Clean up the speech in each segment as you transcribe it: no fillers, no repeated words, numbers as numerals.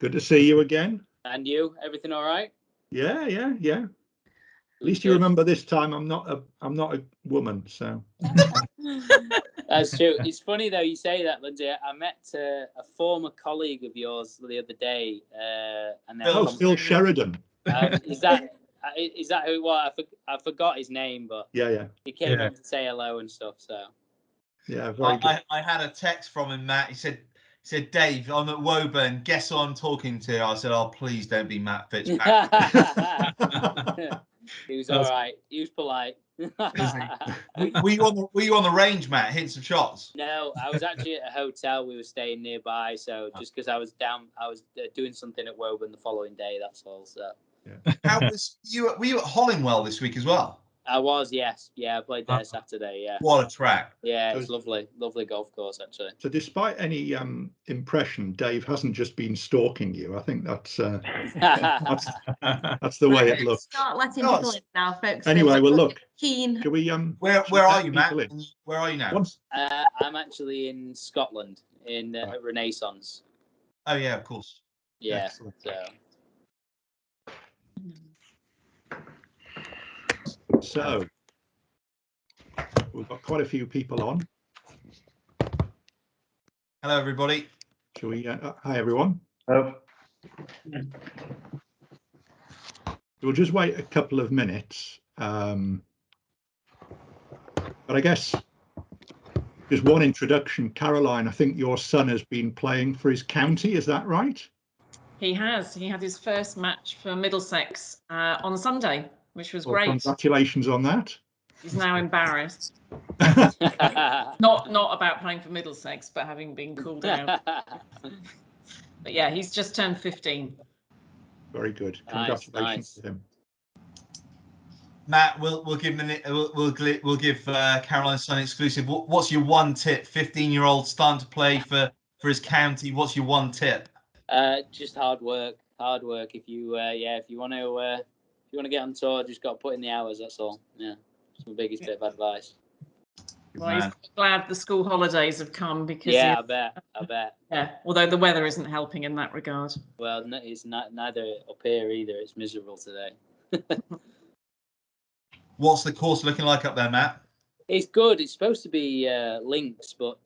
Good to see you again. And you? Everything all right? Yeah. At least you remember this time I'm not a woman, so. That's true. It's funny though you say that, Lindsay. I met a former colleague of yours the other day, and then Phil Sheridan. Is that who it was? I forgot his name, but yeah, he came on to say hello and stuff. So yeah, very good. I had a text from him, Matt. He said, Dave, I'm at Woburn. Guess who I'm talking to? I said, oh, please don't be Matt Fitzpatrick. He was all right. He was polite. Were you on the range, Matt, hitting some shots? No, I was actually at a hotel. We were staying nearby, so just because I was doing something at Woburn the following day. That's all. So. Yeah. How was you? Were you at Hollingwell this week as well? I was, yes. Yeah, I played there Saturday, yeah. What a track. Yeah, it's lovely. Lovely golf course, actually. So despite any impression, Dave hasn't just been stalking you. I think that's the way it looks. Start letting people in now, folks. Anyway, well, look. Keen. Can we, where are you, Matt? Where are you now? I'm actually in Scotland, in Renaissance. Oh, yeah, of course. Yeah, excellent. So we've got quite a few people on. Hello, everybody. Shall we? Hi, everyone. Hello. We'll just wait a couple of minutes. But I guess just one introduction. Caroline, I think your son has been playing for his county. Is that right? He has. He had his first match for Middlesex on Sunday, which was great. Congratulations on that. He's now embarrassed. not about playing for Middlesex, but having been called out. But yeah, he's just turned 15. Very good. Congratulations to him. Matt, we'll give Caroline's son exclusive. What's your one tip? 15-year-old starting to play for his county. What's your one tip? Just hard work. If you want to get on tour, just got to put in the hours. That's all. Yeah, it's my biggest bit of advice. Well, he's glad the school holidays have come because I bet. Yeah, although the weather isn't helping in that regard. Well, it's neither up here either. It's miserable today. What's the course looking like up there, Matt? It's good. It's supposed to be links, but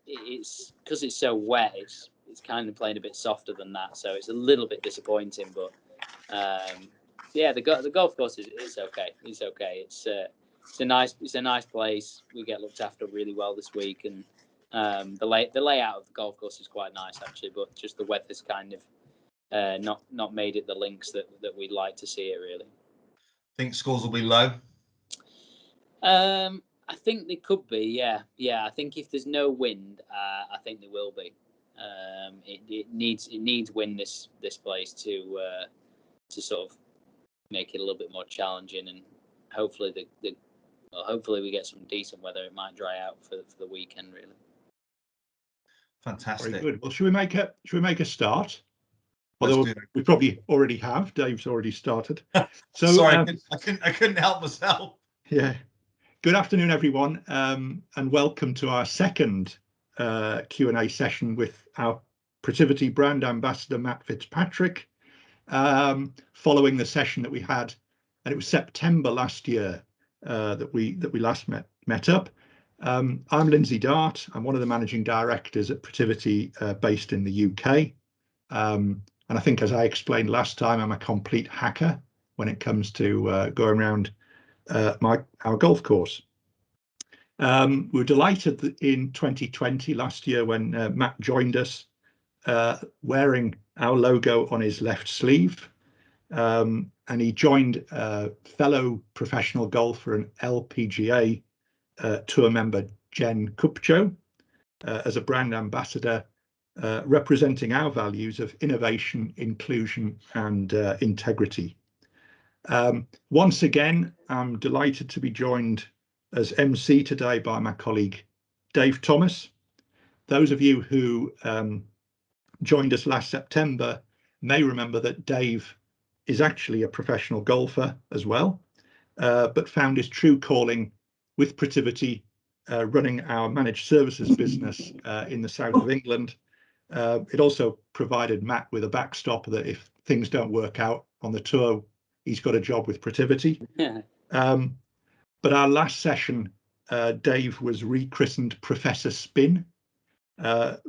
it's because it's so wet. It's kind of playing a bit softer than that, so it's a little bit disappointing. But the golf course is okay. It's okay. It's a nice place. We get looked after really well this week, and the layout of the golf course is quite nice actually. But just the weather's kind of not made it the links that we'd like to see it really. Think scores will be low? I think they could be. Yeah. I think if there's no wind, I think they will be. It needs wind this place to sort of make it a little bit more challenging, and hopefully hopefully we get some decent weather. It might dry out for the weekend really. Fantastic. Very good. Well, should we make a start? Although we probably already have. Dave's already started. So sorry, I couldn't help myself. Yeah. Good afternoon, everyone, and welcome to our second Q&A session with our Protiviti brand ambassador Matt Fitzpatrick, following the session that we had, and it was September last year that we last met up. I'm Lindsay Dart. I'm one of the managing directors at Protiviti, based in the UK. And I think, as I explained last time, I'm a complete hacker when it comes to going around our golf course. We were delighted that in 2020, last year, when Matt joined us, wearing our logo on his left sleeve, and he joined fellow professional golfer and LPGA tour member Jen Kupcho as a brand ambassador, representing our values of innovation, inclusion, and integrity. Once again, I'm delighted to be joined as MC today by my colleague Dave Thomas. Those of you who joined us last September may remember that Dave is actually a professional golfer as well, but found his true calling with Protiviti, running our managed services business in the south of England, It also provided Matt with a backstop that if things don't work out on the tour, he's got a job with Protiviti. But our last session, Dave was rechristened Professor Spin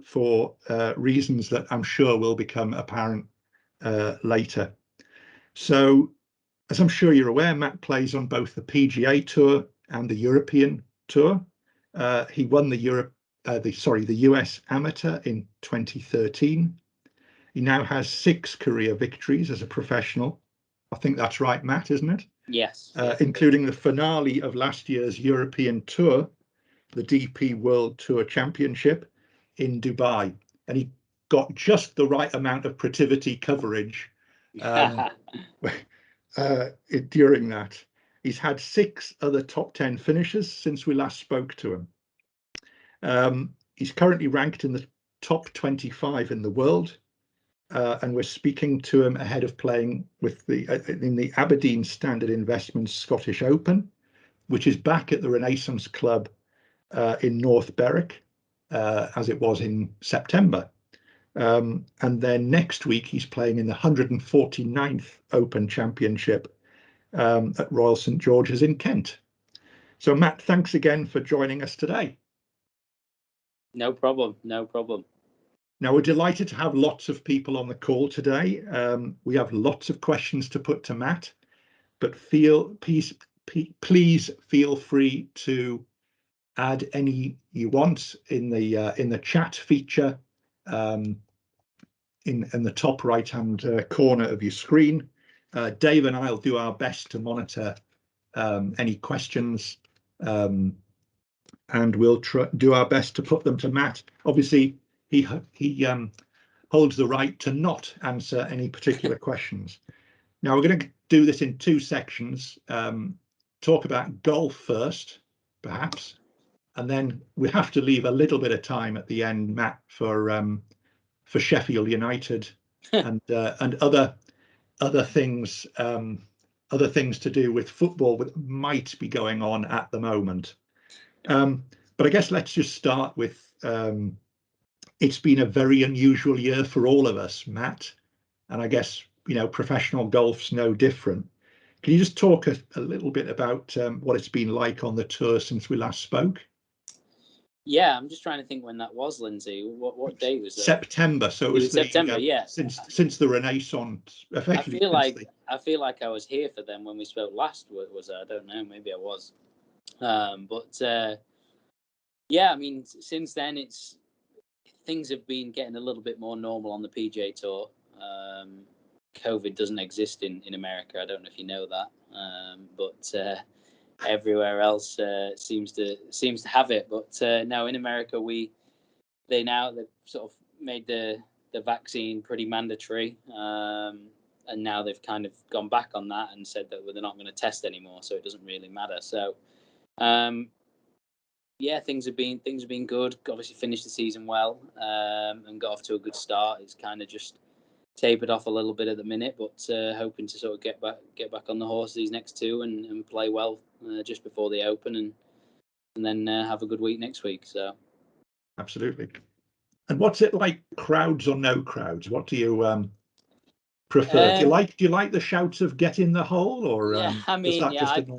for reasons that I'm sure will become apparent later. So, as I'm sure you're aware, Matt plays on both the PGA Tour and the European Tour. He won the US Amateur in 2013. He now has 6 career victories as a professional. I think that's right, Matt, isn't it? Yes. Including the finale of last year's European Tour, the DP World Tour Championship in Dubai. And he got just the right amount of Protiviti coverage during that. He's had 6 other top 10 finishes since we last spoke to him. He's currently ranked in the top 25 in the world, and we're speaking to him ahead of playing with in the Aberdeen Standard Investments Scottish Open, which is back at the Renaissance Club in North Berwick, as it was in September. And then next week he's playing in the 149th Open Championship at Royal St George's in Kent. So Matt, thanks again for joining us today. No problem. No problem. Now, we're delighted to have lots of people on the call today. We have lots of questions to put to Matt, but please feel free to add any you want in the chat feature in the top right-hand corner of your screen. Dave and I'll do our best to monitor any questions, and we'll do our best to put them to Matt. Obviously, he holds the right to not answer any particular questions. Now, we're going to do this in 2 sections. Talk about golf first, perhaps, and then we have to leave a little bit of time at the end, Matt, for Sheffield United and other things to do with football that might be going on at the moment. But I guess let's just start with it's been a very unusual year for all of us, Matt, and I guess professional golf's no different. Can you just talk a little bit about what it's been like on the tour since we last spoke? Yeah, I'm just trying to think when that was, Lindsay. What day was that? September. So it was September. Yeah. Since the Renaissance, effectively. I feel like I was here for them when we spoke last. Was I? I don't know. Maybe I was. Yeah. I mean, since then, things have been getting a little bit more normal on the PGA Tour. COVID doesn't exist in America. I don't know if you know that, but everywhere else seems to have it. But no, in America, they've sort of made the vaccine pretty mandatory, and now they've kind of gone back on that and said that they're not going to test anymore, so it doesn't really matter. So yeah, things have been good. Obviously finished the season well, and got off to a good start. It's kind of just tapered off a little bit at the minute, but hoping to sort of get back on the horse these next 2 and play well just before the Open, and then have a good week next week. So absolutely. And what's it like, crowds or no crowds? What do you prefer? Do you like the shouts of "get in the hole," or yeah, I mean,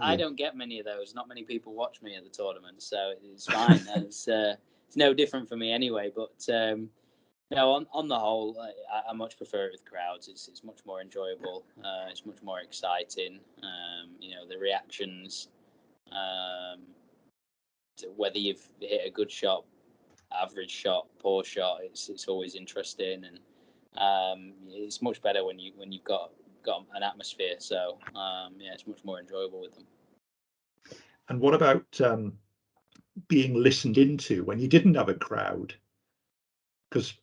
I don't get many of those. Not many people watch me at the tournament, so it's fine. It's no different for me anyway. But no, on the whole, I much prefer it with crowds. It's much more enjoyable. It's much more exciting. The reactions, to whether you've hit a good shot, average shot, poor shot, it's always interesting, and it's much better when you've got an atmosphere. So yeah, it's much more enjoyable with them. And what about being listened into when you didn't have a crowd? Because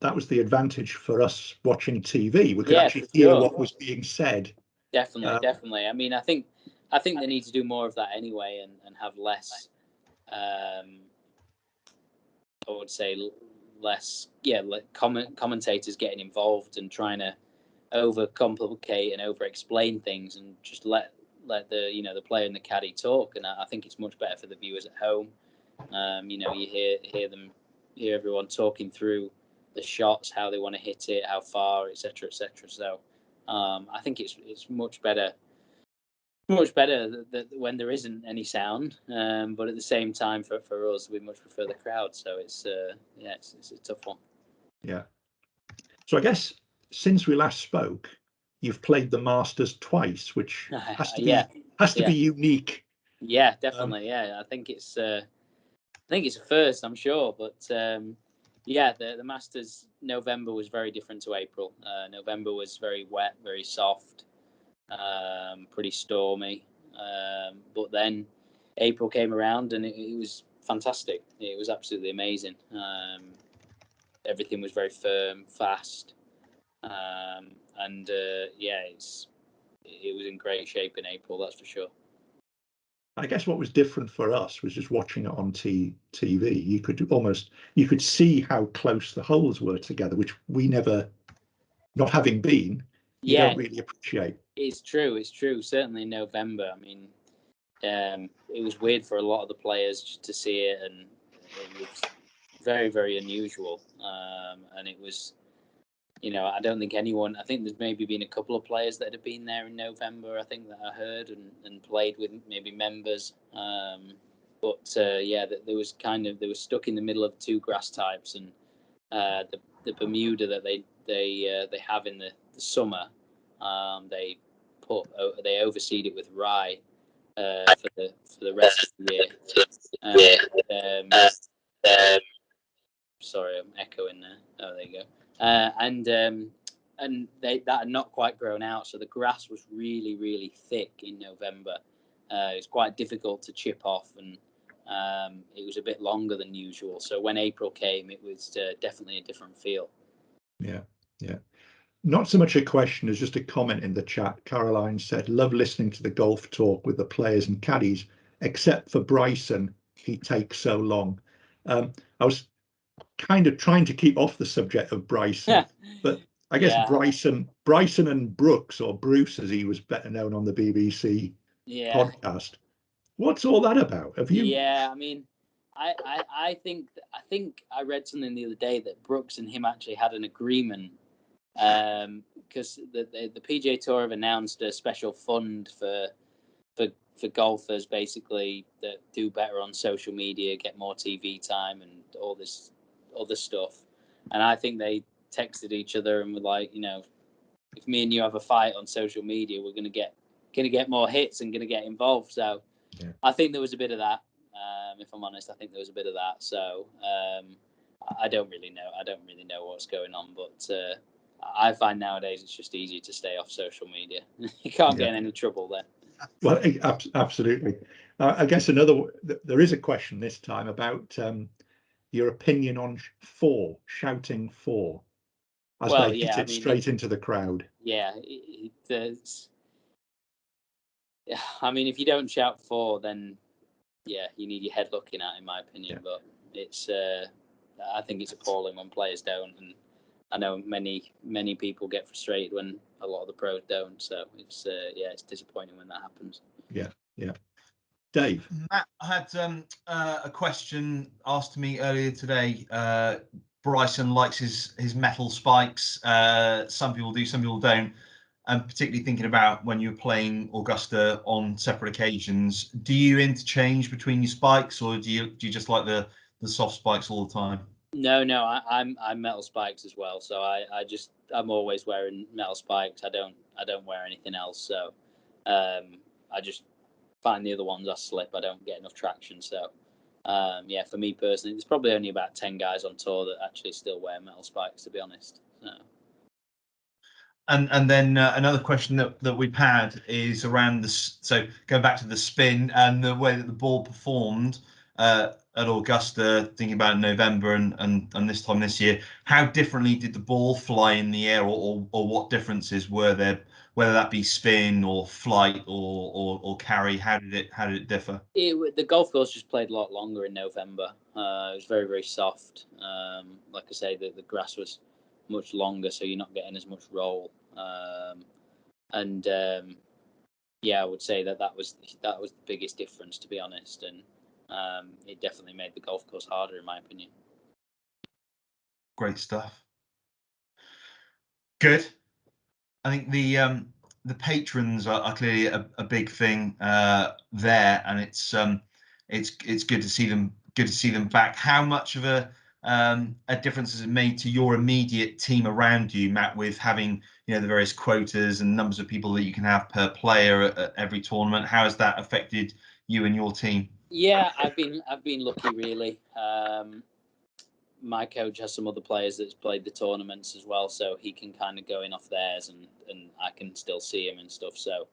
that was the advantage for us watching TV. We could actually hear what was being said. Definitely. I mean, I think they need to do more of that anyway, and have less. I would say less. Yeah, like commentators getting involved and trying to overcomplicate and over-explain things, and just let the player and the caddy talk. And I think it's much better for the viewers at home. You hear everyone talking through shots, how they want to hit it, how far, etc., etc. So I think it's much better that when there isn't any sound, but at the same time for us, we much prefer the crowd. So it's it's a tough one. Yeah. So I guess since we last spoke, you've played the Masters twice, which has to be unique. Yeah, definitely. I think it's a first, I'm sure, but the Masters November was very different to April. November was very wet, very soft, pretty stormy, but then April came around and it was fantastic. It was absolutely amazing. Everything was very firm, fast, and it was in great shape in April, that's for sure. I guess what was different for us was just watching it on TV. You could see how close the holes were together, which we never, not having been, you don't really appreciate. It's true. Certainly in November. I mean, it was weird for a lot of the players to see it, and it was very, very unusual. And it was, I don't think anyone. I think there's maybe been a couple of players that had been there in November. I think that I heard and played with maybe members. But they were stuck in the middle of two grass types, and the Bermuda that they have in the summer, they overseed it with rye for the rest of the year. Sorry, I'm echoing there. Oh, there you go. And that had not quite grown out, so the grass was really, really thick in November. It was quite difficult to chip off, and it was a bit longer than usual. So when April came, it was definitely a different feel. Yeah. Not so much a question as just a comment in the chat. Caroline said, "Love listening to the golf talk with the players and caddies, except for Bryson. He takes so long." I was kind of trying to keep off the subject of Bryson, but I guess Bryson and Brooks, or Bruce as he was better known on the BBC podcast. What's all that about? Have you? Yeah, I mean, I think I read something the other day that Brooks and him actually had an agreement, because the PGA Tour have announced a special fund for golfers, basically, that do better on social media, get more TV time, and all this other stuff. And I think they texted each other and were like, if me and you have a fight on social media, we're gonna get more hits and gonna get involved. So I think there was a bit of that. If I'm honest, I think there was a bit of that. So I don't really know what's going on, but I find nowadays it's just easier to stay off social media. You can't get in any trouble there. Well, absolutely. I guess there is a question this time about your opinion on shouting four as they hit it straight into the crowd. Yeah, I mean, if you don't shout four, then you need your head looking at, in my opinion. But it's I think it's appalling when players don't, and I know many people get frustrated when a lot of the pros don't. So it's disappointing when that happens. Yeah. Dave? Matt, I had a question asked to me earlier today. Bryson likes his metal spikes. Some people do, some people don't. And particularly thinking about when you're playing Augusta on separate occasions, do you interchange between your spikes, or do you just like the soft spikes all the time? No, I'm metal spikes as well. So I'm always wearing metal spikes. I don't wear anything else. So I just find the other ones I slip. I don't get enough traction. So for me personally, there's probably only about 10 guys on tour that actually still wear metal spikes, to be honest. So. And then another question that we've had is around so going back to the spin and the way that the ball performed at Augusta, thinking about November and this time this year, how differently did the ball fly in the air, or what differences were there, whether that be spin or flight or carry? How did it differ? The golf course just played a lot longer in November. It was very, very soft. Like I say, the grass was much longer, so you're not getting as much roll. I would say that was the biggest difference, to be honest, and it definitely made the golf course harder, in my opinion. Great stuff. Good. I think the patrons are clearly a big thing there, and it's good to see them. Good to see them back. How much of a difference has it made to your immediate team around you, Matt, with having the various quotas and numbers of people that you can have per player at every tournament? How has that affected you and your team? Yeah, I've been lucky, really. My coach has some other players that's played the tournaments as well, so he can kind of go in off theirs, and I can still see him and stuff. So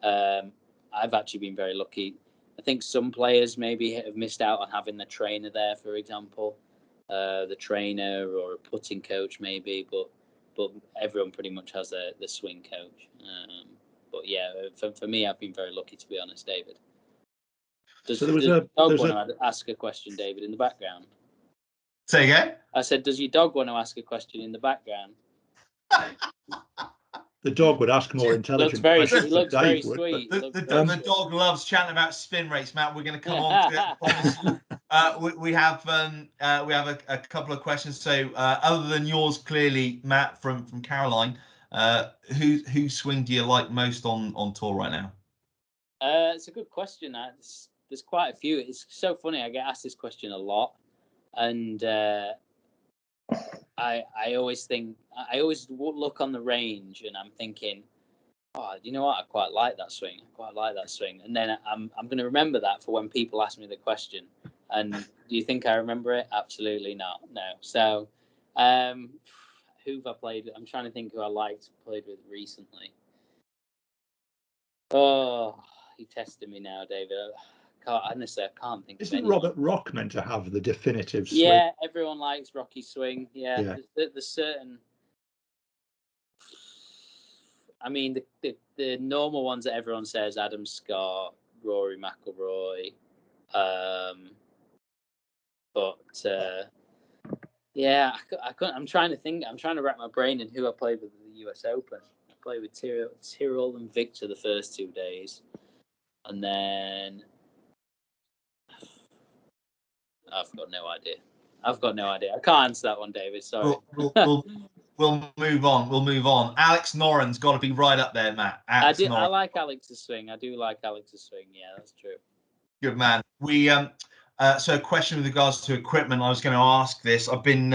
I've actually been very lucky. I think some players maybe have missed out on having the trainer there, for example, the trainer or a putting coach maybe, but everyone pretty much has the swing coach. But yeah, for me, I've been very lucky, to be honest, David. Does your dog want to ask a question, David, in the background? Say again? I said, does your dog want to ask a question in the background? The dog would ask more intelligent questions. He looks very sweet. The dog loves chatting about spin rates, Matt. We're going to come on to it. We have a couple of questions. So other than yours, clearly, Matt, from Caroline, whose swing do you like most on tour right now? It's a good question. There's quite a few. It's so funny. I get asked this question a lot, and I always look on the range and I'm thinking, oh, you know what? I quite like that swing. And then I'm going to remember that for when people ask me the question. And do you think I remember it? Absolutely not. No. So, who've I played with? I'm trying to think who I played with recently. Oh, you tested me now, David. Honestly, I can't think. Isn't Robert Rock meant to have the definitive swing? Yeah, everyone likes Rocky's swing. Yeah. There's certain. I mean, the normal ones that everyone says: Adam Scott, Rory McIlroy. Yeah, I couldn't. I'm trying to think. I'm trying to wrap my brain in who I played with at the US Open. I played with Tyrrell and Victor the first 2 days, and then I've got no idea. I can't answer that one, David. Sorry. We'll move on. Alex Noren's got to be right up there, Matt. I like Alex's swing. I do like Alex's swing. Yeah, that's true. Good man. We so a question with regards to equipment. I was going to ask this. I've been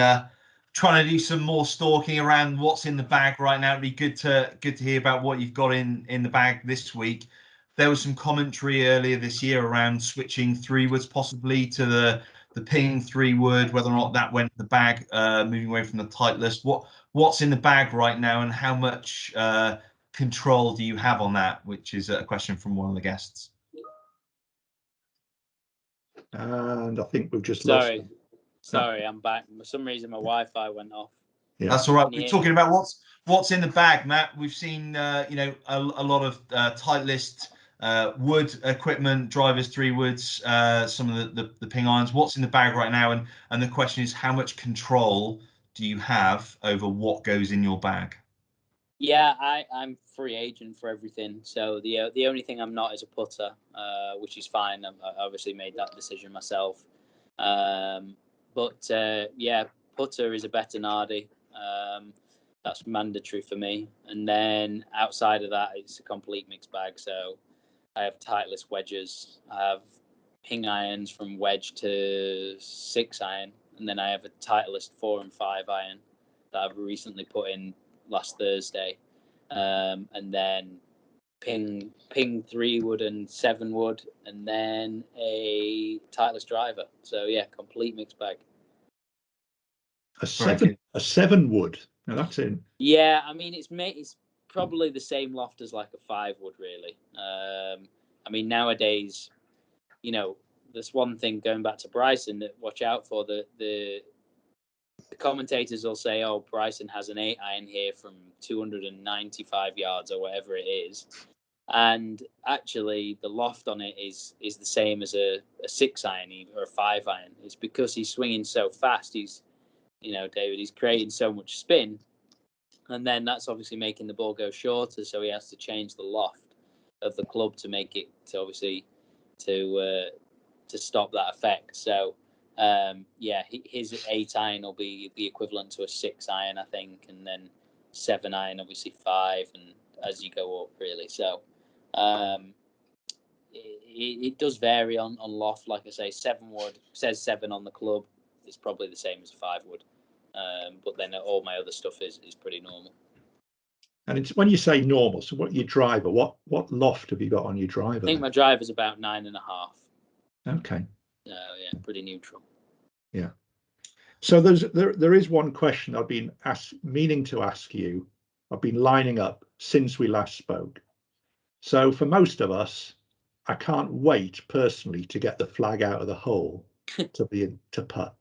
trying to do some more stalking around what's in the bag right now. It'd be good to hear about what you've got in the bag this week. There was some commentary earlier this year around switching 3-woods possibly to the ping 3-wood, whether or not that went in the bag, moving away from the Titleist. What's in the bag right now, and how much control do you have on that? Which is a question from one of the guests. And I think we've just lost them. Sorry, I'm back. For some reason, my Wi-Fi went off. Yeah. That's all right. We're talking about what's in the bag, Matt. We've seen a lot of Titleist wood equipment, drivers, 3-woods, some of the ping irons. What's in the bag right now? And the question is, how much control do you have over what goes in your bag? Yeah, I'm free agent for everything. So the only thing I'm not is a putter, which is fine. I obviously made that decision myself. But putter is a Bettinardi. That's mandatory for me. And then outside of that, it's a complete mixed bag. So I have Titleist wedges. I have ping irons from wedge to 6-iron. And then I have a Titleist 4 and 5 iron that I've recently put in last Thursday. And then ping 3-wood and 7-wood, and then a Titleist driver. So yeah, complete mixed bag. A 7-wood. Now that's in. Yeah, I mean it's probably the same loft as like a 5-wood, really. I mean nowadays, there's one thing going back to Bryson that watch out for. The commentators will say, "Oh, Bryson has an 8-iron here from 295 yards or whatever it is," and actually the loft on it is the same as a 6-iron or a 5-iron. It's because he's swinging so fast. He's, David, he's creating so much spin, and then that's obviously making the ball go shorter. So he has to change the loft of the club to make it to stop that effect. So. His 8-iron will be the equivalent to a 6-iron, I think, and then 7 iron, obviously 5, and as you go up, really. So it does vary on loft. Like I say, 7 wood says 7 on the club. It's probably the same as 5 wood. But then all my other stuff is pretty normal. And it's when you say normal, so what your driver? What loft have you got on your driver? I think my driver's about 9.5. Okay. So yeah, pretty neutral. Yeah. So there is one question I've been meaning to ask you. I've been lining up since we last spoke. So for most of us, I can't wait personally to get the flag out of the hole to putt.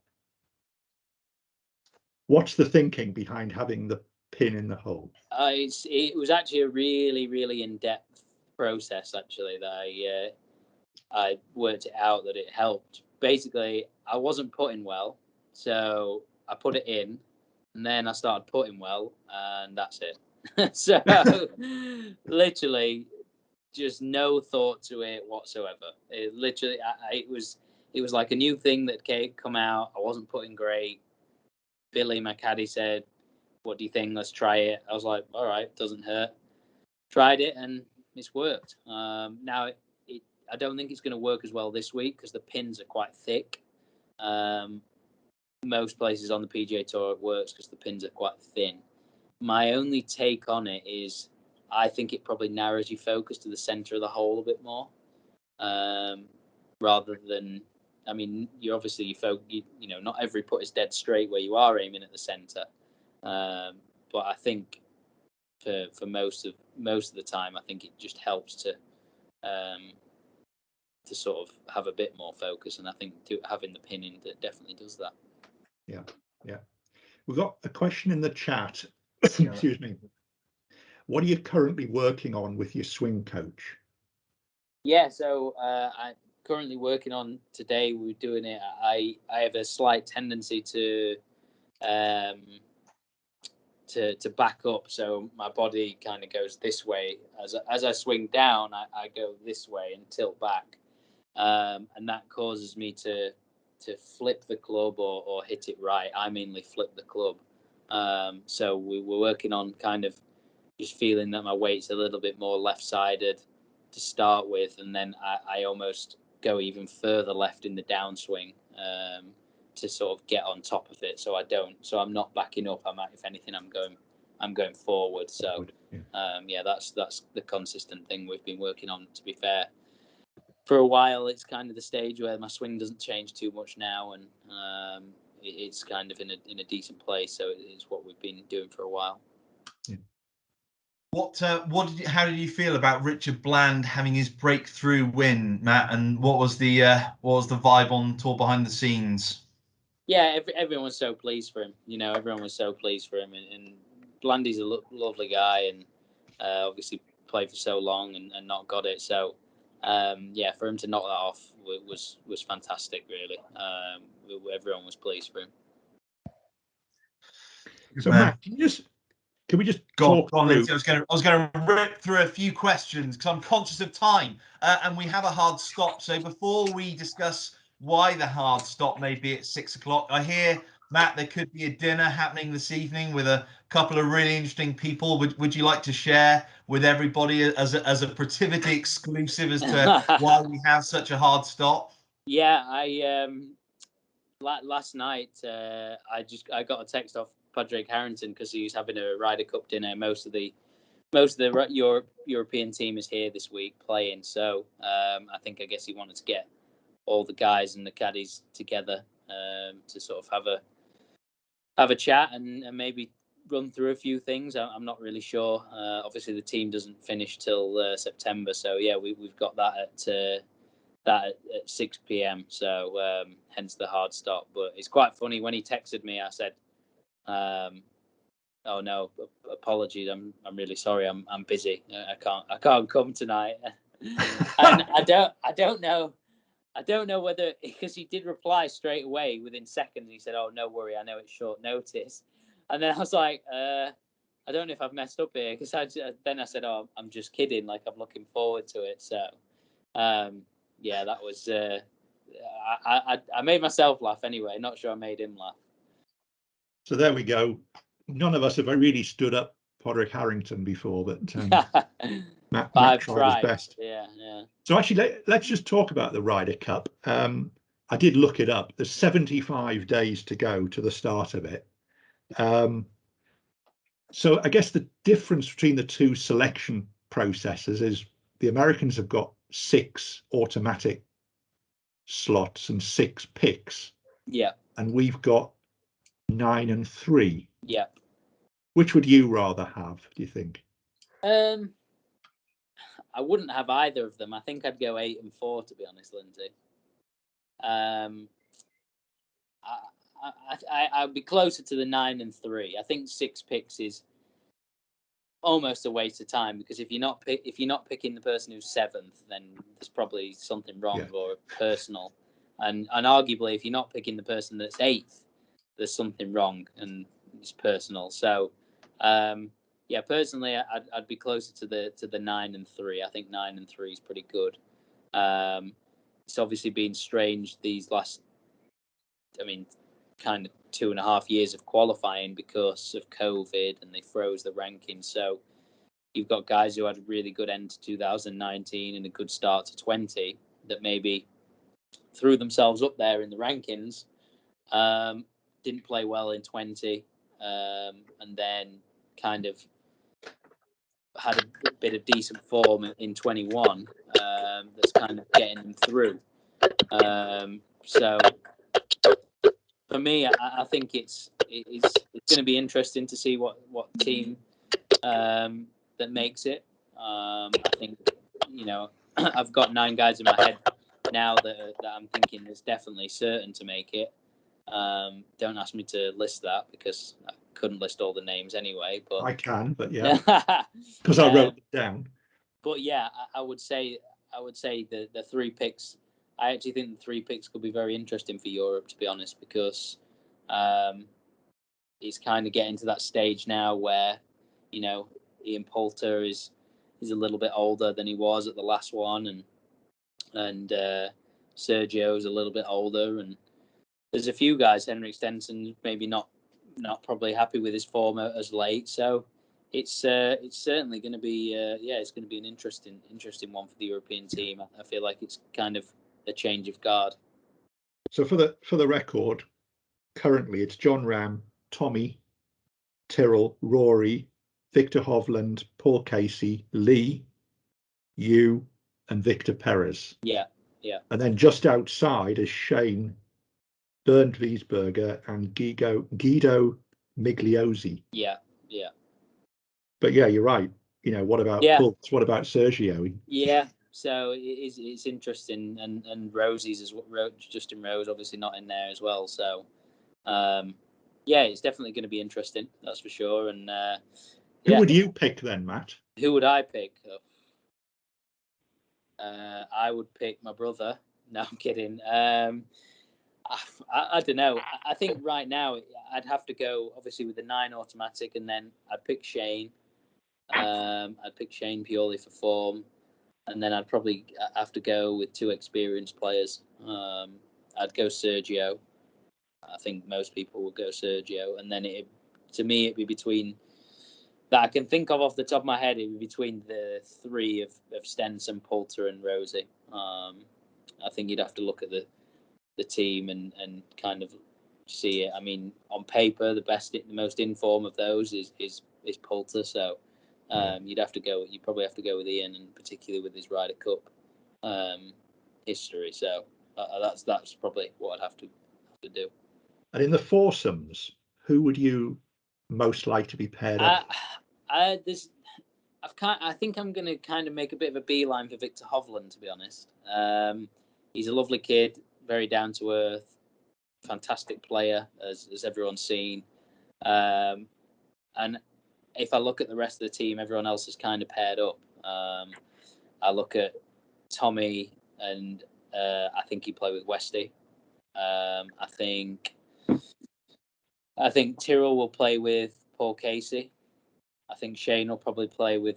What's the thinking behind having the pin in the hole? It was actually a really, really in-depth process, actually, that I worked it out that it helped. Basically, I wasn't putting well, so I put it in, and then I started putting well, and that's it. So literally, just no thought to it whatsoever. It literally, it was like a new thing that come out. I wasn't putting great. Billy, my caddy, said, "What do you think? Let's try it." I was like, "All right, doesn't hurt." Tried it, and it's worked. Now, I don't think it's going to work as well this week because the pins are quite thick. Most places on the PGA Tour it works because the pins are quite thin. My only take on it is I think it probably narrows your focus to the center of the hole a bit more, rather than. I mean, you obviously you know, not every putt is dead straight where you are aiming at the center, but I think for most of the time, I think it just helps to sort of have a bit more focus, and I think having the pin in definitely does that. Yeah, yeah. We've got a question in the chat. Excuse me. What are you currently working on with your swing coach? Yeah, so I'm currently working on today. We're doing it. I have a slight tendency to back up, so my body kind of goes this way as I swing down. I go this way and tilt back, and that causes me to flip the club or hit it right. I mainly flip the club. So we were working on kind of just feeling that my weight's a little bit more left-sided to start with, and then I almost go even further left in the downswing to sort of get on top of it. So I'm not backing up. If anything, I'm going forward. So yeah, that's the consistent thing we've been working on. To be fair, for a while, it's kind of the stage where my swing doesn't change too much now, and it's kind of in a decent place. So it's what we've been doing for a while. Yeah. How did you feel about Richard Bland having his breakthrough win, Matt? And what was the vibe on tour behind the scenes? Yeah, everyone was so pleased for him. You know, everyone was so pleased for him, and Blandy's a lovely guy, and obviously played for so long and not got it. So yeah, for him to knock that off was fantastic. Really, everyone was pleased for him. So Matt, can we just talk through? I was going to rip through a few questions because I'm conscious of time, and we have a hard stop. So before we discuss why the hard stop may be at 6 o'clock, I hear, Matt, there could be a dinner happening this evening with a couple of really interesting people. Would you like to share with everybody as a Protiviti exclusive as to why we have such a hard stop? Yeah, last night I got a text off Padraig Harrington because he was having a Ryder Cup dinner. Most of the European team is here this week playing, so I guess he wanted to get all the guys and the caddies together to sort of have a chat and maybe run through a few things. I'm not really sure. Obviously, the team doesn't finish till September, so yeah, we've got that at 6 p.m. So hence the hard stop. But it's quite funny when he texted me. I said, "Oh no, apologies. I'm really sorry. I'm busy. I can't come tonight." And I don't know whether, because he did reply straight away within seconds. He said, "Oh, no worry. I know it's short notice." And then I was like, I don't know if I've messed up here, because then I said, "Oh, I'm just kidding. Like, I'm looking forward to it." So, yeah, that was. I made myself laugh anyway. Not sure I made him laugh. So there we go. None of us have really stood up Podrick Harrington before, but Matt I've tried his tried. best. Yeah. So actually, let's just talk about the Ryder Cup. I did look it up. There's 75 days to go to the start of it. So I guess the difference between the two selection processes is the Americans have got 6 automatic slots and 6 picks. Yeah. And we've got 9 and 3. Yeah. Which would you rather have, do you think? I wouldn't have either of them. I think I'd go 8 and 4, to be honest, Lindsay. I'd be closer to the 9 and 3. I think 6 picks is almost a waste of time, because if you're not picking the person who's 7th, then there's probably something wrong or personal, and arguably if you're not picking the person that's 8th, there's something wrong and it's personal. So personally I'd be closer to the 9 and 3. I think 9 and 3 is pretty good. It's obviously been strange these last, kind of 2.5 years of qualifying because of COVID, and they froze the rankings. So you've got guys who had a really good end to 2019 and a good start to 20 that maybe threw themselves up there in the rankings, didn't play well in 20, and then kind of had a bit of decent form in 21, that's kind of getting them through. So for me, I think it's going to be interesting to see what team that makes it. I think, I've got 9 guys in my head now that I'm thinking is definitely certain to make it. Don't ask me to list that, because I couldn't list all the names anyway. But I can, but yeah, because I wrote it down. But yeah, I would say the 3 picks. I actually think the 3 picks could be very interesting for Europe, to be honest, because it's kind of getting to that stage now where, Ian Poulter is a little bit older than he was at the last one, and Sergio's a little bit older, and there's a few guys. Henrik Stenson maybe not probably happy with his form as late, so it's certainly going to be it's going to be an interesting one for the European team. I feel like it's kind of a change of guard. So for the record, currently it's John Ram, Tommy, Tyrrell, Rory, Victor Hovland, Paul Casey, Lee, you, and Victor Perez. Yeah. And then just outside is Shane, Bernd Wiesberger, and Guido Migliozzi. Yeah. But yeah, you're right. What about Pultz? What about Sergio? Yeah. So it's interesting, and Rosie's as well. Justin Rose obviously not in there as well. So it's definitely going to be interesting. That's for sure. And who would you pick then, Matt? Who would I pick? I would pick my brother. No, I'm kidding. I don't know. I think right now I'd have to go obviously with the 9 automatic, and then I'd pick Shane. I'd pick Shane purely for form, and then I'd probably have to go with 2 experienced players. I'd go Sergio. I think most people would go Sergio, and then it'd be between that I can think of off the top of my head. It'd be between the 3 of Stenson, Poulter, and Rosie. I think you'd have to look at the team and kind of see it. I mean, on paper, the most in form of those is Poulter. So you'd probably have to go with Ian, and particularly with his Ryder Cup history. So that's probably what I'd have to do. And in the foursomes, who would you most like to be paired up? I think I'm going to kind of make a bit of a beeline for Victor Hovland, to be honest. He's a lovely kid, very down to earth, fantastic player, as everyone's seen. And if I look at the rest of the team, everyone else is kind of paired up. I look at Tommy, and I think he played with Westy. I think Tyrrell will play with Paul Casey. I think Shane will probably play with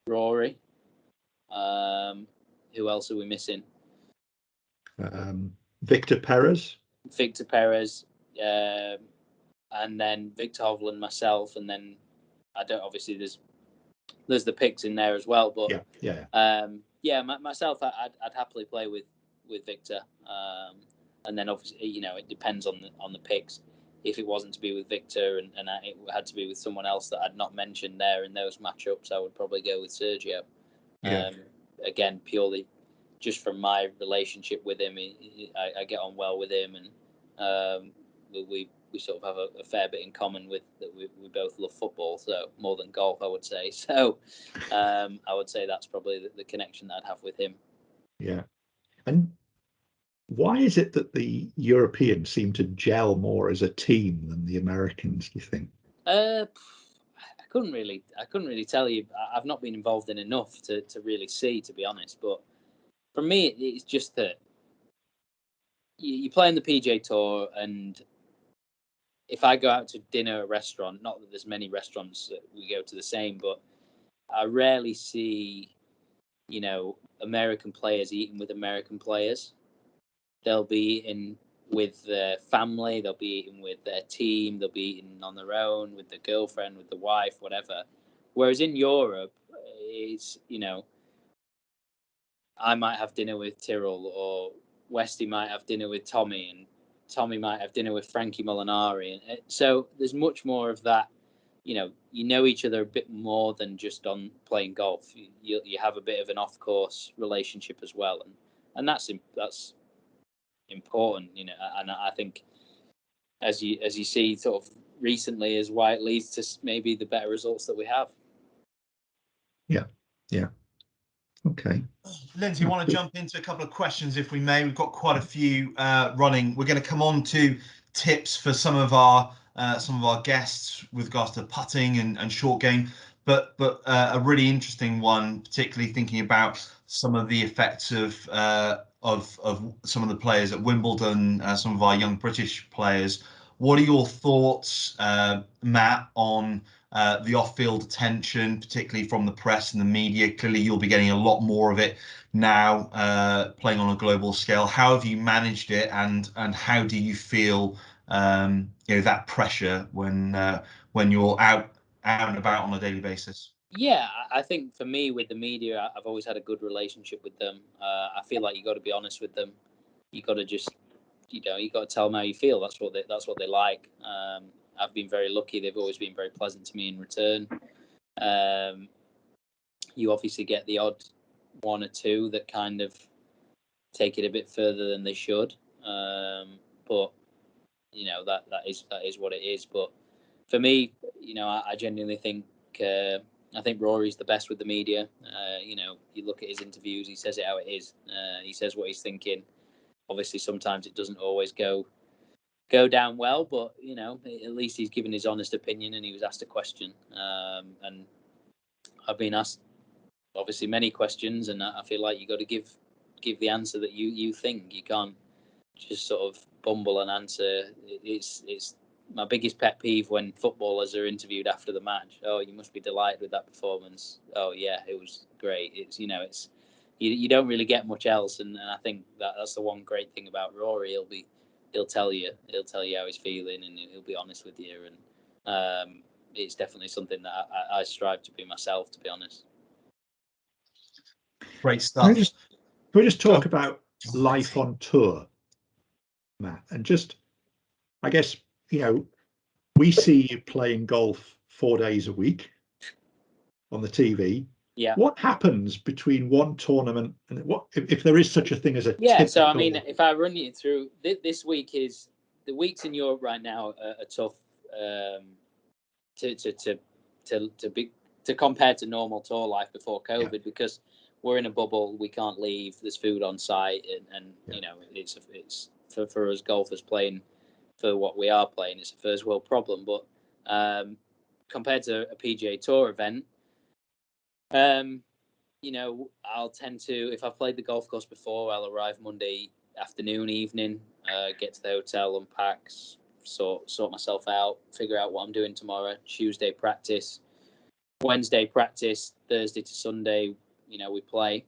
Rory. Who else are we missing? Victor Perez. Victor Perez. and then Victor Hovland, myself, and then I don't obviously there's the picks in there as well, but myself, I'd happily play with Victor, and then obviously it depends on the picks. If it wasn't to be with Victor and it had to be with someone else that I'd not mentioned there in those matchups, I would probably go with Sergio. Again, purely just from my relationship with him, I get on well with him, and we sort of have a fair bit in common with that. We both love football, so more than golf, I would say. So I would say that's probably the connection that I'd have with him. Yeah. And why is it that the Europeans seem to gel more as a team than the Americans, do you think? I couldn't really tell you. I've not been involved in enough to really see, to be honest. But for me, it's just that you play on the PGA Tour, and if I go out to dinner at a restaurant, not that there's many restaurants that we go to the same, but I rarely see, American players eating with American players. They'll be eating with their family, they'll be eating with their team, they'll be eating on their own, with the girlfriend, with the wife, whatever. Whereas in Europe, it's, I might have dinner with Tyrrell, or Westy might have dinner with Tommy, and Tommy might have dinner with Frankie Molinari. And so there's much more of that, you know each other a bit more than just on playing golf. You have a bit of an off-course relationship as well, and that's important, and I think as you see sort of recently is why it leads to maybe the better results that we have. Yeah. Okay. Lindsay, you want to jump into a couple of questions if we may? We've got quite a few running. We're going to come on to tips for some of our guests with regards to putting and short game, but a really interesting one, particularly thinking about some of the effects of some of the players at Wimbledon, some of our young British players. What are your thoughts, Matt, on the off-field attention, particularly from the press and the media? Clearly, you'll be getting a lot more of it now, playing on a global scale. How have you managed it, and how do you feel that pressure when you're out and about on a daily basis? Yeah, I think for me with the media, I've always had a good relationship with them. I feel like you got to be honest with them. You got to just, you got to tell them how you feel. That's what they like. I've been very lucky. They've always been very pleasant to me in return. You obviously get the odd one or two that kind of take it a bit further than they should. But that is what it is. But for me, I genuinely think I think Rory's the best with the media. You look at his interviews, he says it how it is. He says what he's thinking. Obviously, sometimes it doesn't always go down well, but at least he's given his honest opinion, and he was asked a question. And I've been asked obviously many questions, and I feel like you got to give the answer that you think. You can't just sort of bumble an answer. It's my biggest pet peeve when footballers are interviewed after the match. Oh, you must be delighted with that performance. Oh yeah, it was great. It's you don't really get much else, and I think that's the one great thing about Rory. He'll tell you how he's feeling, and he'll be honest with you. And it's definitely something that I strive to be myself, to be honest. Great stuff. Can we just talk about life on tour, Matt? And just, I guess, we see you playing golf 4 days a week on the TV. Yeah. What happens between one tournament and what, if there is such a thing as a typical... So I mean, if I run you through this week, is the weeks in Europe right now are tough to compare to normal tour life before COVID, because we're in a bubble, we can't leave, there's food on site, and it's for us golfers playing for what we are playing, it's a first world problem. But compared to a PGA Tour event, I'll tend to, if I've played the golf course before, I'll arrive Monday afternoon, evening, get to the hotel, unpack, sort myself out, figure out what I'm doing tomorrow. Tuesday practice, Wednesday practice, Thursday to Sunday, we play.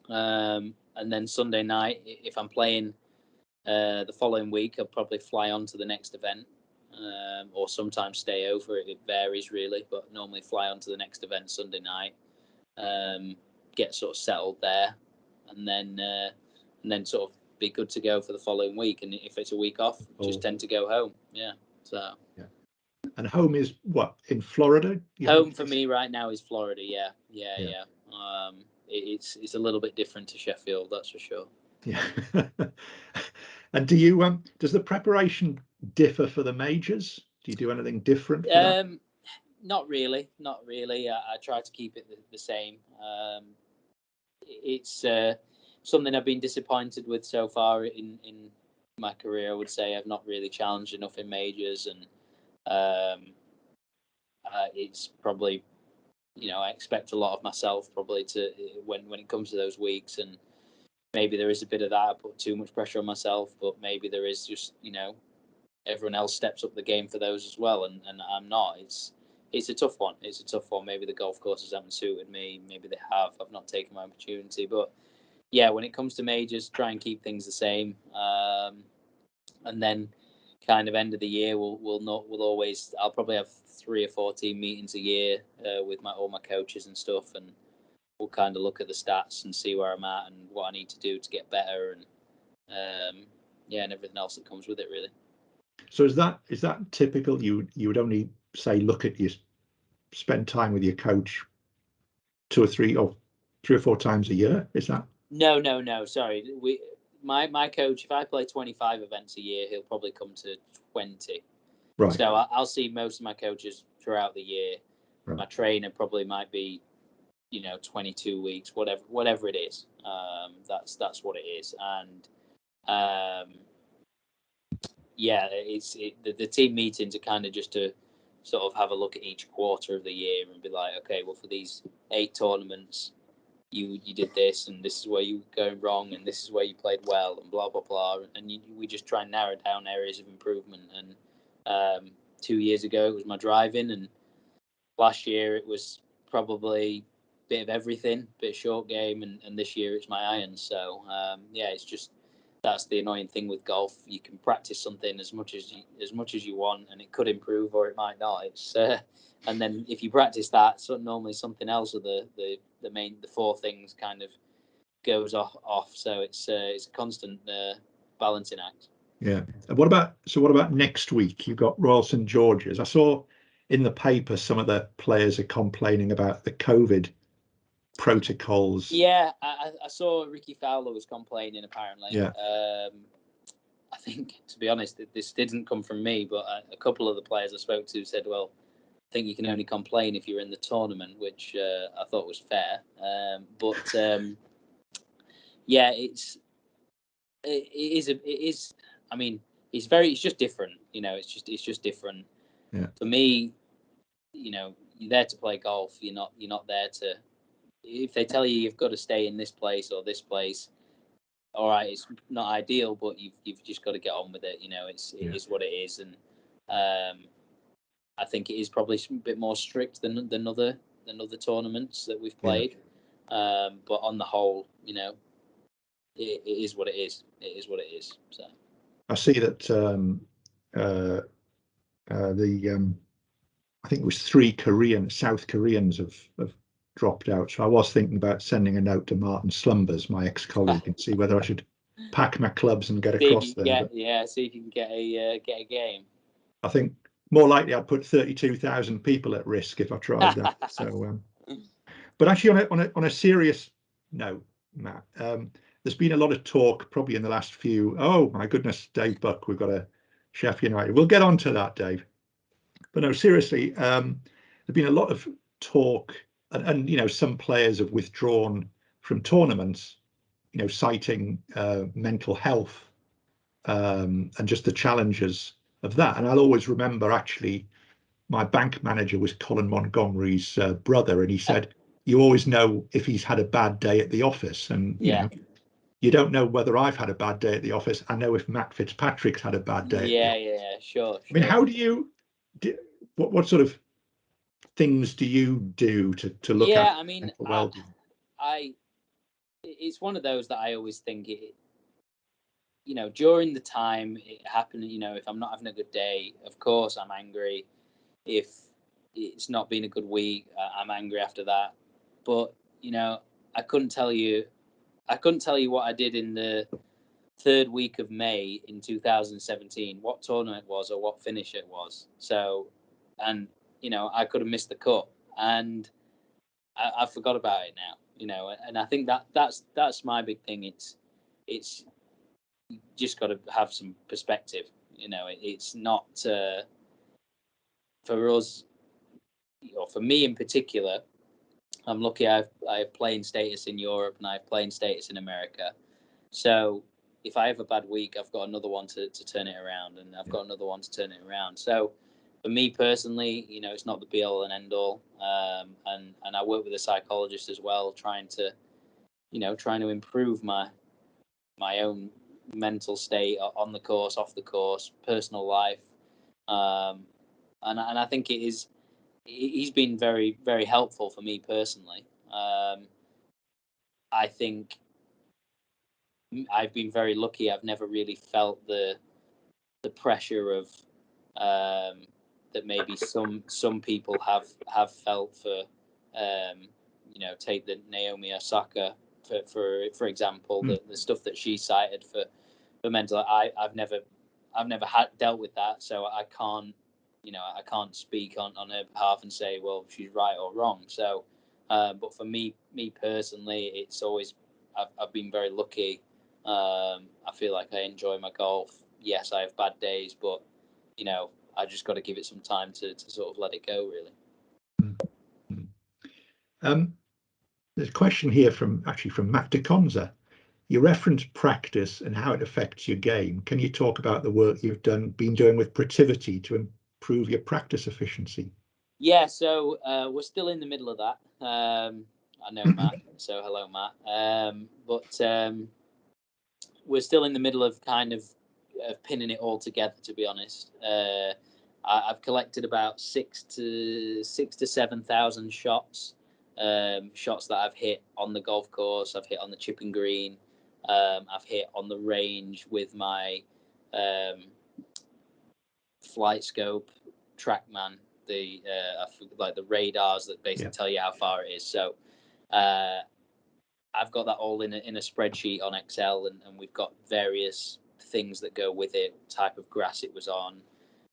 And then Sunday night, if I'm playing the following week, I'll probably fly on to the next event. or sometimes stay over. It varies really, but normally fly on to the next event Sunday night, get sort of settled there, and then sort of be good to go for the following week. And if it's a week off, just tend to go home. Yeah. So. Yeah. And home is what, in Florida? Home for me right now is Florida. Yeah. It's a little bit different to Sheffield, that's for sure. Yeah. And do you does the preparation differ for the majors? Do you do anything different for that? Not really. I try to keep it the same. It's something I've been disappointed with so far in my career. I would say I've not really challenged enough in majors, and it's probably, I expect a lot of myself probably to when it comes to those weeks, and maybe there is a bit of that. I put too much pressure on myself, but maybe there is just, everyone else steps up the game for those as well, and I'm not. It's a tough one. Maybe the golf courses haven't suited me. Maybe they have. I've not taken my opportunity. But yeah, when it comes to majors, try and keep things the same. And then kind of end of the year, I'll probably have 3 or 4 team meetings a year with all my coaches and stuff, and we'll kind of look at the stats and see where I'm at and what I need to do to get better, and and everything else that comes with it, really. So is that typical? You would only say spend time with your coach 2 or 3 or 4 times a year? Is that? No. Sorry, my coach. If I play 25 events a year, he'll probably come to 20. Right. So I'll see most of my coaches throughout the year. Right. My trainer probably might be, 22 weeks, whatever it is. That's what it is, and the team meetings are kind of just to sort of have a look at each quarter of the year and be like, okay, well, for these 8 tournaments, you did this, and this is where you were going wrong, and this is where you played well, and blah blah blah, and we just try and narrow down areas of improvement. And 2 years ago it was my driving, and last year it was probably a bit of everything, a bit of short game, and this year it's my irons. So it's just, that's the annoying thing with golf. You can practice something as much as you want, and it could improve or it might not. It's and then if you practice that, so normally something else, or the 4 things kind of goes off. So it's a constant balancing act. Yeah. And what about next week? You've got Royal St George's. I saw in the paper some of the players are complaining about the COVID protocols. Yeah, I saw Ricky Fowler was complaining apparently. Yeah. I think, to be honest, this didn't come from me, but a couple of the players I spoke to said, well, I think you can only complain if you're in the tournament, which I thought was fair. It is. I mean, it's just different. It's just different. Yeah. For me, you're there to play golf. You're not there to. If they tell you you've got to stay in this place or this place, all right, it's not ideal, but you've just got to get on with it. It is what it is, and I think it is probably a bit more strict than other tournaments that we've played. Yeah. But on the whole, it is what it is. It is what it is. So I see that I think it was 3 South Koreans have dropped out. So I was thinking about sending a note to Martin Slumbers, my ex-colleague, and see whether I should pack my clubs and get across there. See if you can get a game. I think more likely I'd put 32,000 people at risk if I tried that. So, but actually, on a serious note, Matt, there's been a lot of talk probably in the last few. Oh my goodness, Dave Buck, we've got a Sheffield United. We'll get on to that, Dave. But no, seriously, there's been a lot of talk, and some players have withdrawn from tournaments, citing mental health and just the challenges of that. And I'll always remember, actually, my bank manager was Colin Montgomery's brother, and he said, you always know if he's had a bad day at the office. And you don't know whether I've had a bad day at the office. I know if Matt Fitzpatrick's had a bad day. Yeah, sure. I mean, how do you what sort of things do you do to look at? I mean, it's one of those that I always think during the time it happened, if I'm not having a good day, of course I'm angry. If it's not been a good week, I'm angry after that. But I couldn't tell you what I did in the third week of May in 2017, what tournament it was or what finish it was. So, and I could have missed the cut, and I forgot about it now. And I think that's my big thing. It's you just got to have some perspective. It's not for us, or for me in particular. I'm lucky I have playing status in Europe and I have playing status in America. So if I have a bad week, I've got another one to turn it around, and I've got another one to turn it around. So for me personally, it's not the be all and end all. And I work with a psychologist as well, trying to improve my own mental state on the course, off the course, personal life. And I think he's been very, very helpful for me personally. I think I've been very lucky. I've never really felt the pressure of that maybe some people have felt for take the Naomi Osaka for example, the stuff that she cited for mental. I've never dealt with that, so I can't speak on her behalf and say, well, she's right or wrong. So but for me personally, it's always I've been very lucky. I feel like I enjoy my golf. Yes, I have bad days, but I just got to give it some time to sort of let it go, really. There's a question here from Matt DeConza. You referenced practice and how it affects your game. Can you talk about the work you've been doing with Protiviti to improve your practice efficiency? Yeah, so we're still in the middle of that. I know Matt, so hello, Matt. But we're still in the middle of kind of pinning it all together, to be honest. I've collected about 6,000 to 7,000 shots that I've hit on the golf course. I've hit on the chipping green. I've hit on the range with my flight scope TrackMan, the radars that basically tell you how far it is. So I've got that all in a spreadsheet on Excel, and we've got various things that go with it: type of grass it was on,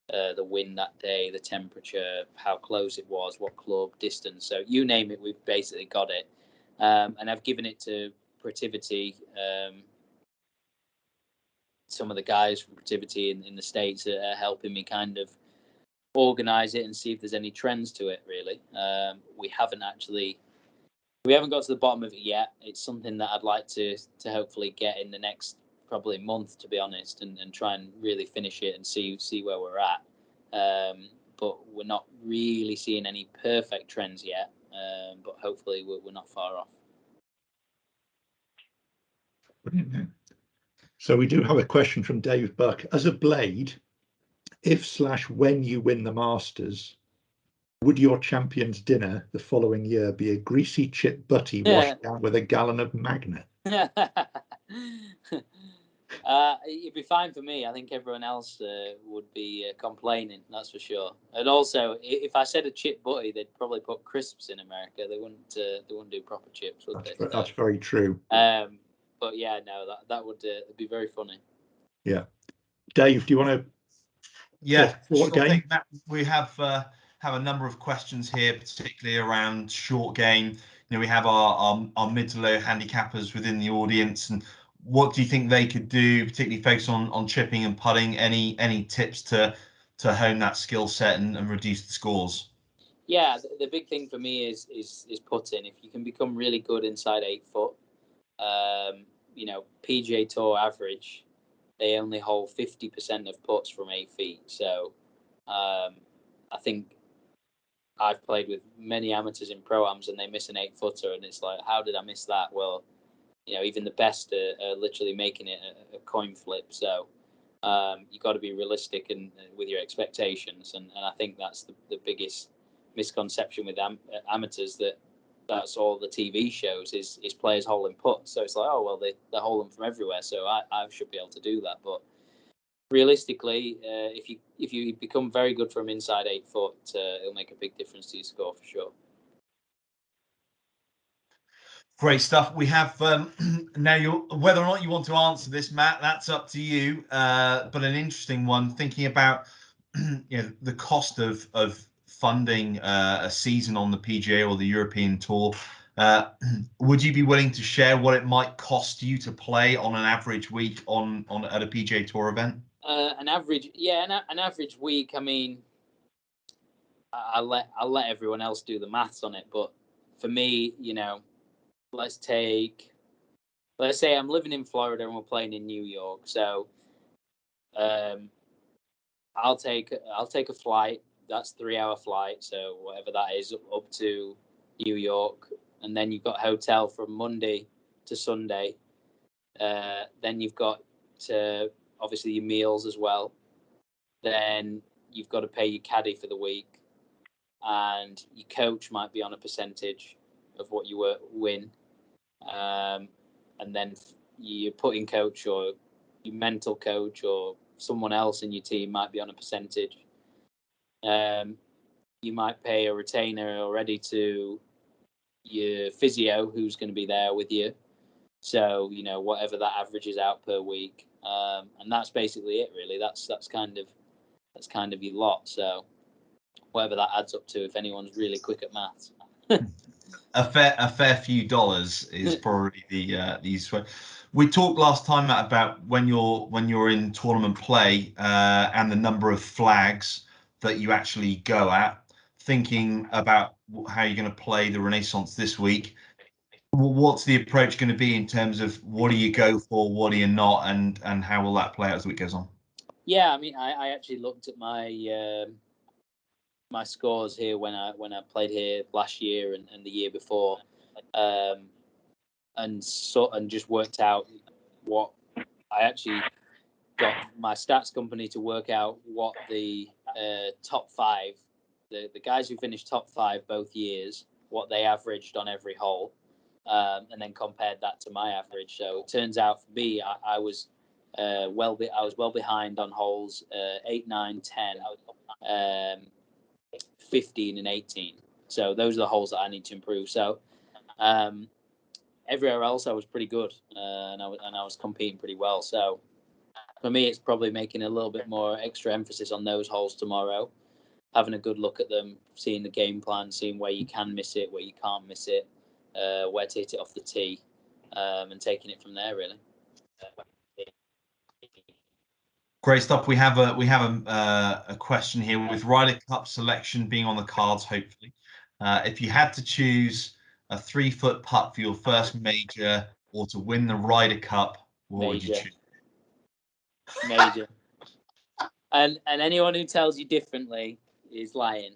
the wind that day, the temperature, how close it was, what club, distance. So you name it, we've basically got it. And I've given it to Protiviti. Some of the guys from Protiviti in the States are helping me kind of organize it and see if there's any trends to it, really. We haven't got to the bottom of it yet. It's something that I'd like to hopefully get in the next probably month, to be honest, and try and really finish it and see where we're at. But we're not really seeing any perfect trends yet. But hopefully we're not far off. Brilliant. So we do have a question from Dave Buck. As a blade, if/when you win the Masters, would your champion's dinner the following year be a greasy chip butty washed down with a gallon of Magnet? It'd be fine for me. I think everyone else would be complaining, that's for sure. And also, if I said a chip butty, they'd probably put crisps in America. They wouldn't do proper chips, would they? That's very true. But yeah, no, that would be very funny. Yeah, Dave, do you want to? Yeah, sure thing, Matt. We have a number of questions here, particularly around short game. We have our mid to low handicappers within the audience, and what do you think they could do, particularly focus on chipping and putting? Any tips to hone that skill set and reduce the scores? Yeah, the big thing for me is putting. If you can become really good inside 8 foot, PGA Tour average, they only hold 50% of putts from 8 feet. So I think I've played with many amateurs in pro-ams and they miss an 8-footer, and it's like, how did I miss that? Well, even the best are literally making it a coin flip. So you got to be realistic and with your expectations, and I think that's the biggest misconception with amateurs, that that's all the TV shows is players holding putts. So it's like, oh well, they hold them from everywhere, so I should be able to do that. But realistically, if you become very good from inside 8 foot, it'll make a big difference to your score for sure. Great stuff. We have now. Whether or not you want to answer this, Matt, that's up to you. But an interesting one, thinking about the cost of funding a season on the PGA or the European Tour. Would you be willing to share what it might cost you to play on an average week on at a PGA Tour event? An average week. I mean, I'll let everyone else do the maths on it, but for me, let's say I'm living in Florida and we're playing in New York. So I'll take a flight. That's 3-hour flight. So whatever that is, up to New York. And then you've got hotel from Monday to Sunday. Then you've got obviously your meals as well. Then you've got to pay your caddy for the week. And your coach might be on a percentage of what you win. And then your putting coach or your mental coach or someone else in your team might be on a percentage. You might pay a retainer already to your physio who's going to be there with you. So, whatever that averages out per week. And that's basically it, really. That's kind of your lot. So whatever that adds up to, if anyone's really quick at maths. A fair few dollars is probably the easiest way. We talked last time, Matt, about when you're in tournament play and the number of flags that you actually go at. Thinking about how you're going to play the Renaissance this week, what's the approach going to be in terms of what do you go for, what do you not, and how will that play out as the week goes on? Yeah, I mean, I actually looked at my my scores here when I played here last year and the year before, and just worked out what I actually got my stats company to work out what the top 5, the guys who finished top 5 both years, what they averaged on every hole, and then compared that to my average. So it turns out for me, I was well behind on holes 8, 9, 10, 15, and 18. So those are the holes that I need to improve. So everywhere else I was pretty good, and I was competing pretty well. So for me, it's probably making a little bit more extra emphasis on those holes tomorrow, having a good look at them, seeing the game plan, seeing where you can miss it, where you can't miss it, where to hit it off the tee, and taking it from there, really. Great stuff. We have a question here with Ryder Cup selection being on the cards. Hopefully, if you had to choose a 3-foot putt for your first major or to win the Ryder Cup, what would you choose? Major. And anyone who tells you differently is lying.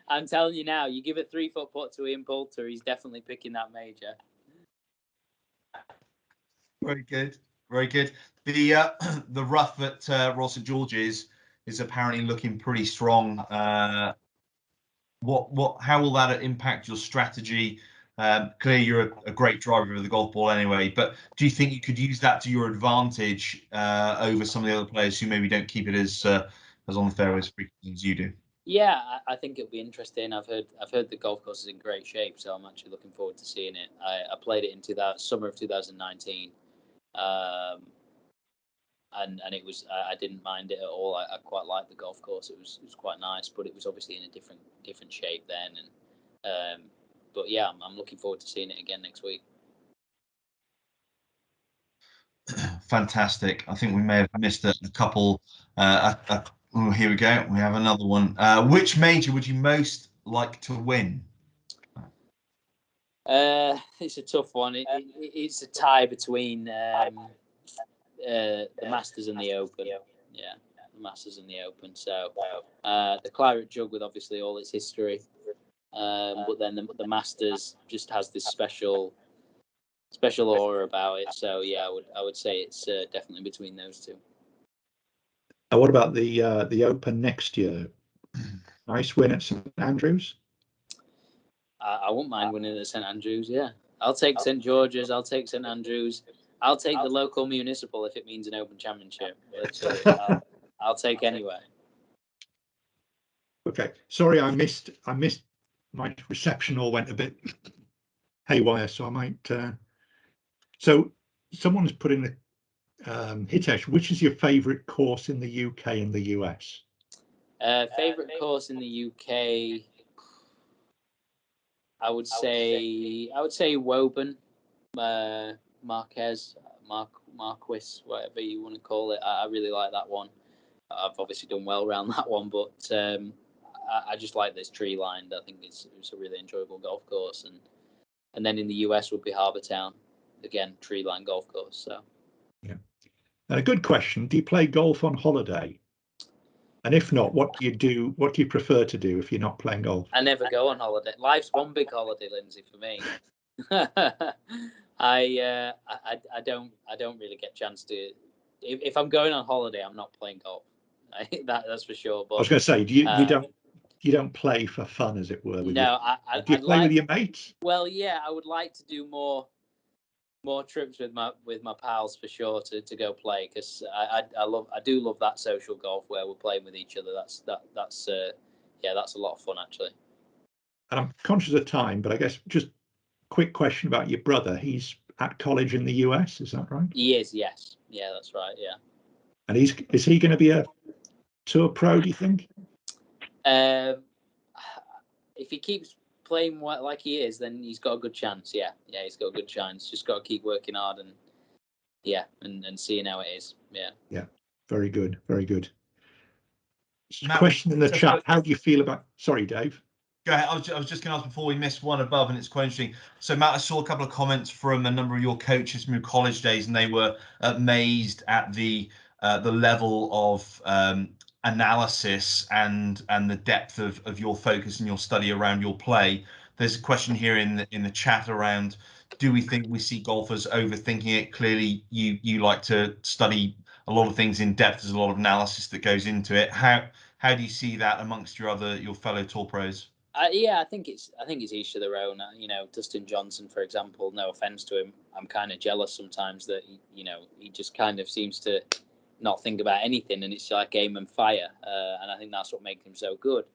I'm telling you now, you give a 3-foot putt to Ian Poulter, he's definitely picking that major. Very good, very good. The rough at Royal St George's is apparently looking pretty strong. How will that impact your strategy? Clearly, you're a great driver of the golf ball anyway, but do you think you could use that to your advantage over some of the other players who maybe don't keep it as on the fairway as frequently as you do? Yeah, I think it'll be interesting. I've heard the golf course is in great shape, so I'm actually looking forward to seeing it. I played it in summer of 2019, and it was I didn't mind it at all. I quite liked the golf course. It was quite nice, but it was obviously in a different shape then. And but yeah, I'm looking forward to seeing it again next week. Fantastic. I think we may have missed a couple. Oh, here we go. We have another one. Which major would you most like to win? It's a tough one. It's a tie between the Masters and the Open. Yeah, the Masters and the Open. So the Claret Jug, with obviously all its history, but then the Masters just has this special aura about it. So yeah, I would say it's definitely between those two. What about the Open next year? Nice win at St Andrews. I wouldn't mind winning at St Andrews. Yeah, I'll take St George's. I'll take St Andrews. I'll take the local municipal if it means an open championship. Literally, I'll take anywhere. Okay, sorry, I missed. My reception all went a bit haywire, so I might. So someone's put in the Hitesh, which is your favourite course in the UK and the US? Favourite course in the UK, I would say Woburn, Marquis, whatever you want to call it. I really like that one. I've obviously done well around that one, but I just like this tree lined. I think it's a really enjoyable golf course, and then in the US would be Harbour Town, again tree lined golf course. So yeah, a good question. Do you play golf on holiday? And if not, what do you do? What do you prefer to do if you're not playing golf? I never go on holiday. Life's one big holiday, Lindsay, for me. I don't really get a chance to. If I'm going on holiday, I'm not playing golf. That's for sure. But I was going to say, you don't play for fun, as it were? No, do you play with your mates? Well, yeah, I would like to do more trips with my pals for sure to go play, because I do love that social golf where we're playing with each other. That's a lot of fun actually. And I'm conscious of time, but I guess just quick question about your brother. He's at college in the US, is that right? He is, yes. Yeah, that's right, yeah. And is he going to be a tour pro, do you think? If he keeps playing like he is, then he's got a good chance. Yeah, he's got a good chance. Just got to keep working hard and seeing how it is. Yeah. Very good. Question in the chat. How do you feel about? Sorry, Dave. Go ahead. I was just going to ask before we missed one above, and it's quite interesting. So, Matt, I saw a couple of comments from a number of your coaches from your college days, and they were amazed at the level of analysis and the depth of your focus and your study around your play. There's a question here in the chat around: do we think we see golfers overthinking it? Clearly, you like to study a lot of things in depth. There's a lot of analysis that goes into it. How do you see that amongst your fellow tour pros? I think it's each to their own. Dustin Johnson, for example. No offense to him, I'm kind of jealous sometimes that he just kind of seems to not think about anything, and it's like aim and fire. And I think that's what makes him so good.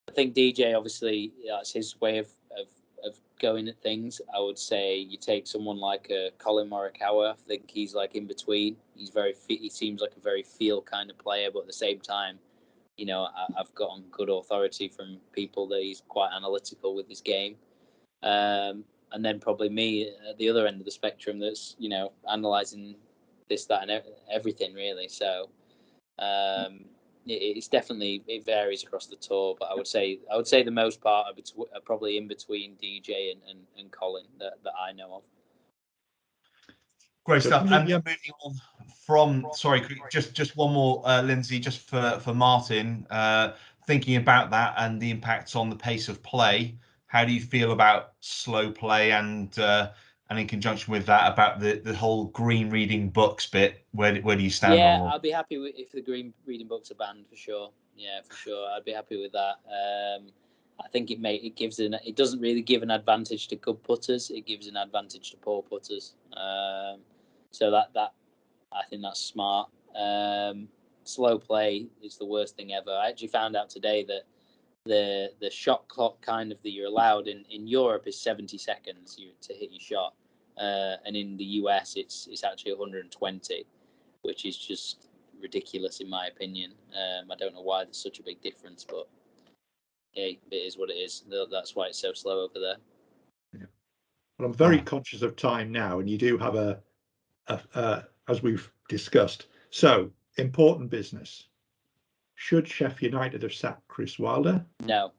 I think DJ, obviously, that's his way of going at things. I would say you take someone like Colin Morikawa. I think he's like in between. He seems like a very feel kind of player, but at the same time, I've gotten good authority from people that he's quite analytical with his game. And then probably me at the other end of the spectrum that's, analysing this, that and everything really. So it's definitely, it varies across the tour, but I would say the most part are probably in between DJ and Colin that I know of. Great stuff. And moving on from, sorry, just one more, Lindsay, just for Martin, thinking about that and the impacts on the pace of play. How do you feel about slow play and in conjunction with that about the whole green reading books bit? Where do you stand on that? I'd be happy if the green reading books are banned for sure. Yeah, for sure. I'd be happy with that. I think it doesn't really give an advantage to good putters. It gives an advantage to poor putters. So that I think that's smart. Slow play is the worst thing ever. I actually found out today that the shot clock kind of that you're allowed in Europe is 70 seconds to hit your shot, and in the US it's actually 120, which is just ridiculous in my opinion. I don't know why there's such a big difference, but hey, it is what it is. That's why it's so slow over there. Yeah. Well, I'm very conscious of time now, and you do have a as we've discussed. So, important business. Should Sheffield United have sacked Chris Wilder? No,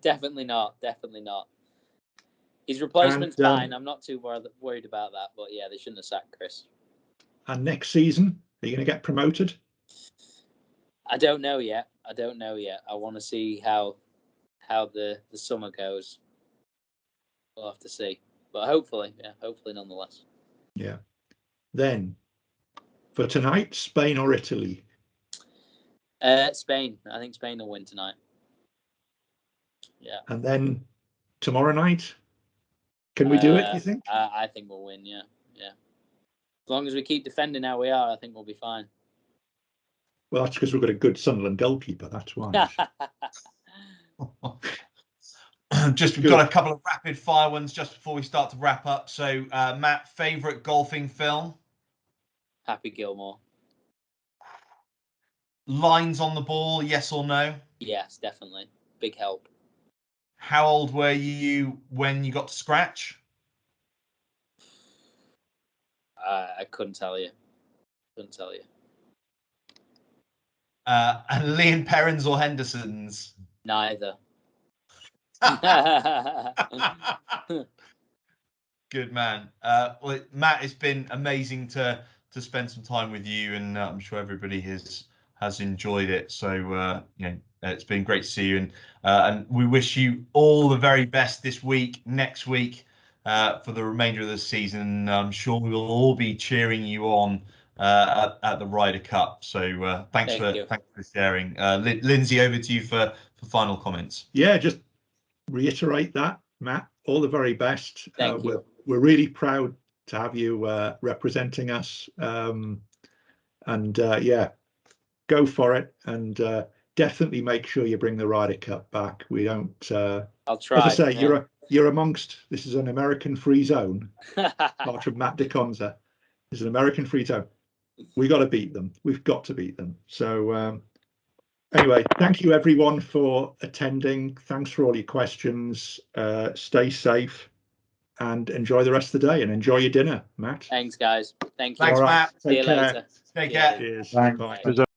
definitely not. His replacement's fine. I'm not too worried about that. But yeah, they shouldn't have sacked Chris. And next season, are you going to get promoted? I don't know yet. I want to see how the summer goes. We'll have to see. But hopefully nonetheless. Yeah. Then, for tonight, Spain or Italy? Spain. I think Spain will win tonight. Yeah. And then tomorrow night, can we do it, do you think? I think we'll win, yeah. As long as we keep defending how we are, I think we'll be fine. Well, that's because we've got a good Sunderland goalkeeper, that's why. We've got a couple of rapid fire ones just before we start to wrap up. So, Matt, favourite golfing film? Happy Gilmore. Lines on the ball, yes or no? Yes, definitely. Big help. How old were you when you got to scratch? I couldn't tell you. And Leon Perrins or Henderson's? Neither. Good man. Well, Matt, it's been amazing to spend some time with you, and I'm sure everybody has enjoyed it. So it's been great to see you, and we wish you all the very best this week, next week, for the remainder of the season. I'm sure we will all be cheering you on at the Ryder Cup. So thanks for sharing. Lindsay, over to you for final comments. Yeah, just reiterate that, Matt. All the very best. Thank you. We're really proud to have you representing us. Yeah, go for it, and definitely make sure you bring the Ryder Cup back. We don't. I'll try. As I say, you're amongst. This is an American free zone. Apart from Matt DeConza, it's an American free zone. We got to beat them. We've got to beat them. So anyway, thank you everyone for attending. Thanks for all your questions. Stay safe and enjoy the rest of the day, and enjoy your dinner, Matt. Thanks, guys. Thank you. Thanks, All right. Matt. See you Take care. later. Take care. Cheers. Thanks. Bye. Cheers.